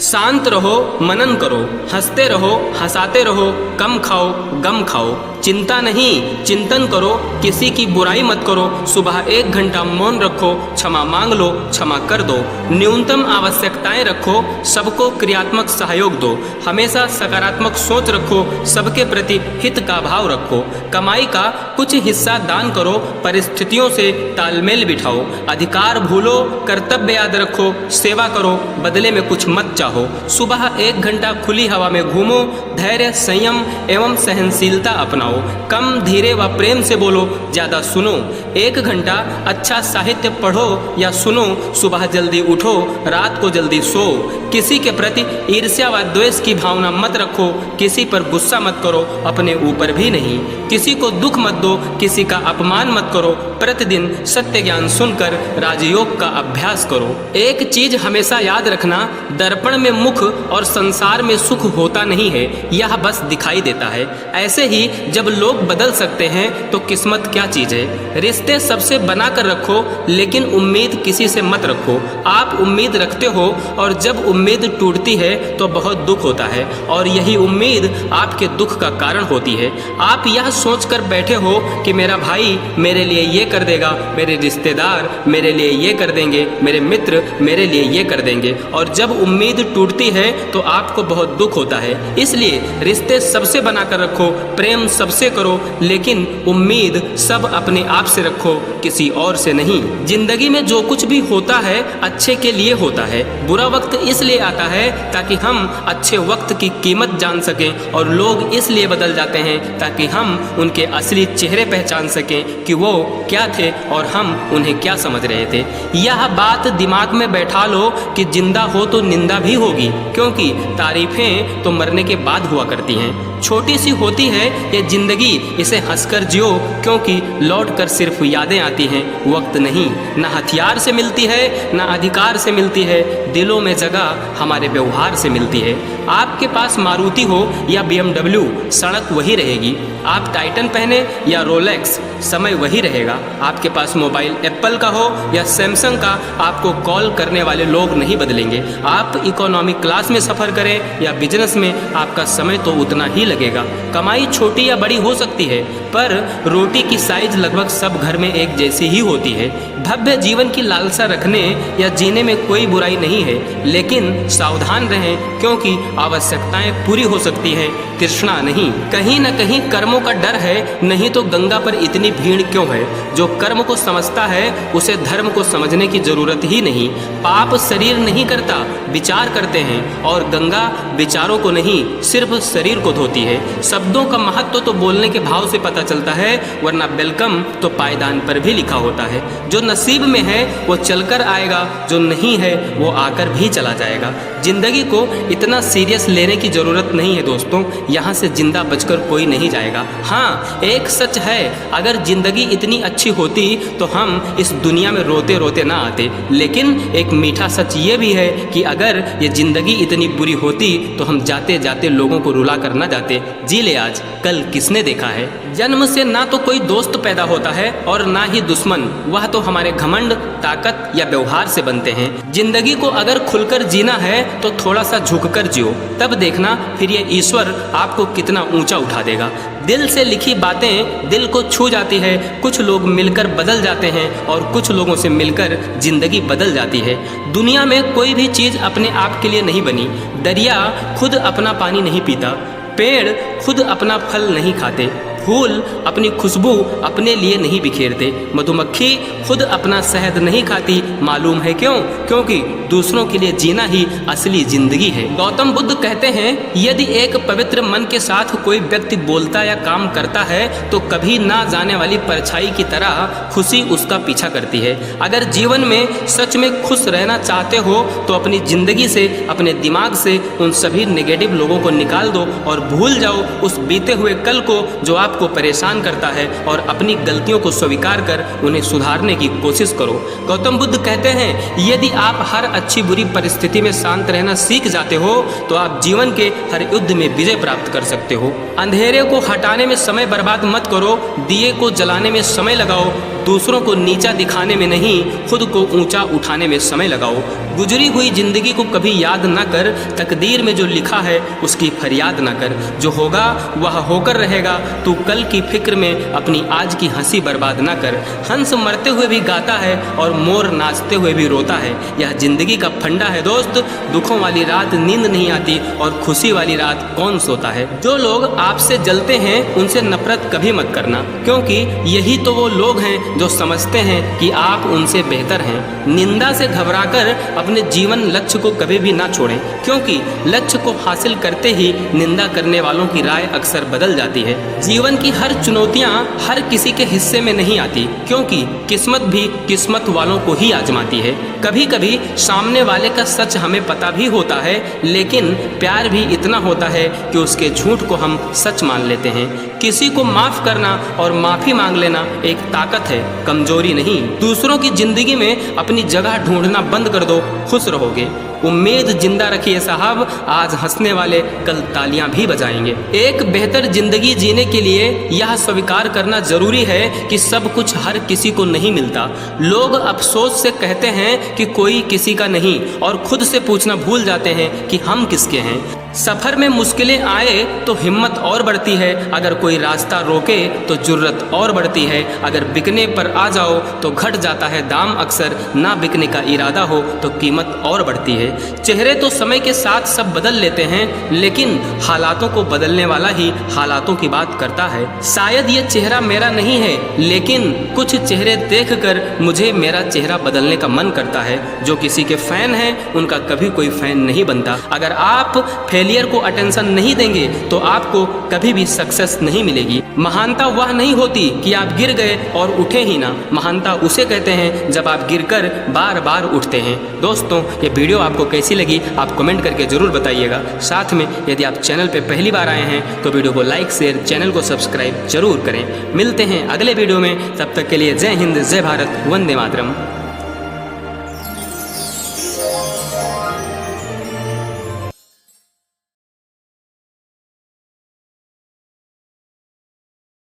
शांत रहो, मनन करो, हंसते रहो, हंसाते रहो, कम खाओ, गम खाओ, चिंता नहीं, चिंतन करो, किसी की बुराई मत करो, सुबह 1 घंटा मौन रखो, क्षमा मांग लो, क्षमा कर दो, न्यूनतम आवश्यकताएं रखो, सबको क्रियात्मक सहयोग दो, हमेशा सकारात्मक सोच रखो, सबके प्रति हित का भाव रखो, कमाई का कुछ हिस्सा दान करो, परिस्थितियों से तालमेल बिठाओ, अधिकार भूलो, कर्तव्य याद रखो, सेवा करो, बदले में कुछ मत चाहो, सुबह 1 घंटा खुली हवा में घूमो, धैर्य, संयम एवं सहनशीलता अपनाओ, कम धीरे व प्रेम से बोलो, ज्यादा सुनो, 1 घंटा अच्छा साहित्य पढ़ो या सुनो, सुबह जल्दी उठो, रात को जल्दी सो, किसी के प्रति ईर्ष्या व द्वेष की भावना मत रखो, किसी पर गुस्सा मत करो, अपने ऊपर भी नहीं, किसी को दुख मत दो, किसी का अपमान मत करो, प्रतिदिन सत्य ज्ञान सुनकर राजयोग का अभ्यास करो। एक चीज हमेशा याद रखना, दर्पण में मुख और संसार में सुख होता नहीं है, यह बस दिखाई देता है। ऐसे ही जब लोग बदल सकते हैं तो किस्मत क्या चीज है। रिश्ते सबसे बना कर रखो, लेकिन उम्मीद किसी से मत रखो। आप उम्मीद रखते हो और जब उम्मीद टूटती है तो बहुत दुख होता है, और यही उम्मीद आपके दुख का कारण होती है। आप यह सोचकर बैठे हो कि मेरा भाई मेरे लिए ये कर देगा, मेरे रिश्तेदार मेरे लिए ये कर देंगे, मेरे मित्र मेरे लिए ये कर देंगे, और जब उम्मीद टूटती है तो आपको बहुत दुख होता है। इसलिए रिश्ते सबसे बनाकर रखो, प्रेम सबसे करो, लेकिन उम्मीद सब अपने आप से रखो, किसी और से नहीं। जिंदगी में जो कुछ भी होता है अच्छे के लिए होता है। बुरा वक्त इसलिए आता है ताकि हम अच्छे वक्त की कीमत जान सकें, और लोग इसलिए बदल जाते हैं ताकि हम उनके असली चेहरे पहचान सकें कि वो क्या थे और हम उन्हें क्या समझ रहे थे। यह बात दिमाग में बैठा लो कि जिंदा हो तो निंदा भी होगी, क्योंकि तारीफें तो मरने के बाद हुआ करती हैं। छोटी सी होती है ये जिंदगी, इसे हंसकर जियो, क्योंकि लौट कर सिर्फ यादें आती हैं, वक्त नहीं। न हथियार से मिलती है, न अधिकार से मिलती है, दिलों में जगह हमारे व्यवहार से मिलती है। आपके पास मारुति हो या BMW, सड़क वही रहेगी। आप टाइटन पहने या रोलेक्स, समय वही रहेगा। आपके पास मोबाइल एप्पल का हो या सैमसंग का, आपको कॉल करने वाले लोग नहीं बदलेंगे। आप इकोनॉमी क्लास में सफ़र करें या बिजनेस में, आपका समय तो उतना ही लगेगा। कमाई छोटी या बड़ी हो सकती है, पर रोटी की साइज लगभग सब घर में एक जैसी ही होती है। भव्य जीवन की लालसा रखने या जीने में कोई बुराई नहीं है, लेकिन सावधान रहें, क्योंकि आवश्यकताएं पूरी हो सकती हैं, तृष्णा नहीं। कहीं न कहीं कर्मों का डर है, नहीं तो गंगा पर इतनी भीड़ क्यों है। जो कर्म को समझता है उसे धर्म को समझने की जरूरत ही नहीं। पाप शरीर नहीं करता, विचार करते हैं, और गंगा विचारों को नहीं, सिर्फ शरीर को धोती है। शब्दों का महत्व तो बोलने के भाव से पता चलता है, वरना वेलकम तो पायदान पर भी लिखा होता है। जो नसीब में है वो चलकर आएगा, जो नहीं है वो आकर भी चला जाएगा। जिंदगी को इतना सीरियस लेने की जरूरत नहीं है दोस्तों, यहाँ से जिंदा बचकर कोई नहीं जाएगा। हाँ, एक सच है, अगर जिंदगी इतनी अच्छी होती तो हम इस दुनिया में रोते रोते ना आते। लेकिन एक मीठा सच ये भी है कि अगर ये जिंदगी इतनी बुरी होती तो हम जाते जाते लोगों को रुला कर ना जाते। जी ले आज, कल किसने देखा है। जन्म से ना तो कोई दोस्त पैदा होता है और ना ही दुश्मन, वह तो हमारे घमंड, ताकत या व्यवहार से बनते हैं। जिंदगी को अगर खुलकर जीना है तो थोड़ा सा झुककर जियो, तब देखना फिर ये ईश्वर आपको कितना ऊंचा उठा देगा। दिल से लिखी बातें दिल को छू जाती है। कुछ लोग मिलकर बदल जाते हैं और कुछ लोगों से मिलकर जिंदगी बदल जाती है। दुनिया में कोई भी चीज़ अपने आप के लिए नहीं बनी। दरिया खुद अपना पानी नहीं पीता, पेड़ खुद अपना फल नहीं खाते, फूल अपनी खुशबू अपने लिए नहीं बिखेरते, मधुमक्खी खुद अपना शहद नहीं खाती। मालूम है क्यों? क्योंकि दूसरों के लिए जीना ही असली जिंदगी है। गौतम बुद्ध कहते हैं, यदि एक पवित्र मन के साथ कोई व्यक्ति बोलता या काम करता है तो कभी ना जाने वाली परछाई की तरह खुशी उसका पीछा करती है। अगर जीवन में सच में खुश रहना चाहते हो तो अपनी जिंदगी से, अपने दिमाग से उन सभी नेगेटिव लोगों को निकाल दो और भूल जाओ उस बीते हुए कल को जो आपको परेशान करता है, और अपनी गलतियों को स्वीकार कर उन्हें सुधारने की कोशिश करो। गौतम बुद्ध कहते हैं, यदि आप हर अच्छी बुरी परिस्थिति में शांत रहना सीख जाते हो तो आप जीवन के हर युद्ध में विजय प्राप्त कर सकते हो। अंधेरे को हटाने में समय बर्बाद मत करो, दिए को जलाने में समय लगाओ। दूसरों को नीचा दिखाने में नहीं, खुद को ऊंचा उठाने में समय लगाओ। गुजरी हुई जिंदगी को कभी याद ना कर, तकदीर में जो लिखा है उसकी फरियाद ना कर। जो होगा वह होकर रहेगा, तू कल की फिक्र में अपनी आज की हंसी बर्बाद ना कर। हंस मरते हुए भी गाता है और मोर नाचते हुए भी रोता है, यह जिंदगी का फंडा है दोस्त। दुखों वाली रात नींद नहीं आती और खुशी वाली रात कौन सोता है। जो लोग आपसे जलते हैं उनसे नफरत कभी मत करना, क्योंकि यही तो वो लोग हैं जो समझते हैं कि आप उनसे बेहतर हैं। निंदा से घबराकर अपने जीवन लक्ष्य को कभी भी ना छोड़ें, क्योंकि लक्ष्य को हासिल करते ही निंदा करने वालों की राय अक्सर बदल जाती है। जीवन की हर चुनौतियां हर किसी के हिस्से में नहीं आती, क्योंकि किस्मत भी किस्मत वालों को ही आजमाती है। कभी कभी सामने वाले का सच हमें पता भी होता है, लेकिन प्यार भी इतना होता है कि उसके झूठ को हम सच मान लेते हैं। किसी को माफ करना और माफी मांग लेना एक ताकत है, कमजोरी नहीं। दूसरों की जिंदगी में अपनी जगह ढूंढना बंद कर दो, खुश रहोगे। उम्मीद जिंदा रखिए साहब, आज हंसने वाले कल तालियां भी बजाएंगे। एक बेहतर जिंदगी जीने के लिए यह स्वीकार करना जरूरी है कि सब कुछ हर किसी को नहीं मिलता। लोग अफसोस से कहते हैं कि कोई किसी का नहीं, और खुद से पूछना भूल जाते हैं कि हम किसके हैं। सफर में मुश्किलें आए तो हिम्मत और बढ़ती है, अगर कोई रास्ता रोके तो जुर्रत और बढ़ती है। अगर बिकने पर आ जाओ तो घट जाता है दाम अक्सर, ना बिकने का इरादा हो तो कीमत और बढ़ती है। चेहरे तो समय के साथ सब बदल लेते हैं, लेकिन हालातों को बदलने वाला ही हालातों की बात करता है। शायद ये चेहरा मेरा नहीं है, लेकिन कुछ चेहरे देखकर मुझे मेरा चेहरा बदलने का मन करता है। जो किसी के फैन हैं उनका कभी कोई फैन नहीं बनता। अगर आप फेलियर को अटेंशन नहीं देंगे तो आपको कभी भी सक्सेस नहीं मिलेगी। महानता वह नहीं होती कि आप गिर गए और उठे ही ना, महानता उसे कहते हैं जब आप गिरकर बार बार उठते हैं। दोस्तों, ये वीडियो आपको कैसी लगी आप कमेंट करके जरूर बताइएगा। साथ में यदि आप चैनल पे पहली बार आए हैं तो वीडियो को लाइक शेयर, चैनल को सब्सक्राइब जरूर करें। मिलते हैं अगले वीडियो में, तब तक के लिए जय हिंद, जय भारत, वंदे मातरम।